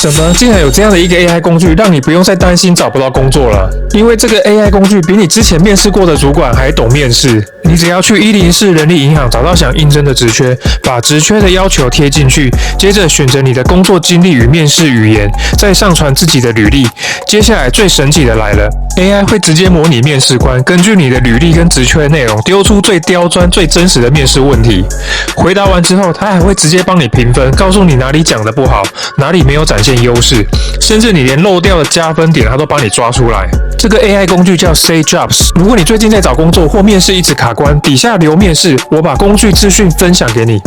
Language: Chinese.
什么？竟然有这样的一个 AI 工具，让你不用再担心找不到工作了？因为这个 AI 工具比你之前面试过的主管还懂面试。你只要去104人力银行找到想应征的职缺，把职缺的要求贴进去，接着选择你的工作经历与面试语言，再上传自己的履历。接下来最神奇的来了 ，AI 会直接模拟面试官，根据你的履历跟职缺的内容，丢出最刁钻、最真实的面试问题。回答完之后，它还会直接帮你评分，告诉你哪里讲得不好，哪里没有展现优势，甚至你连漏掉的加分点，它都帮你抓出来。这个 AI 工具叫 Say Jobs。如果你最近在找工作或面试一直卡关，底下留面试，我把工具资讯分享给你。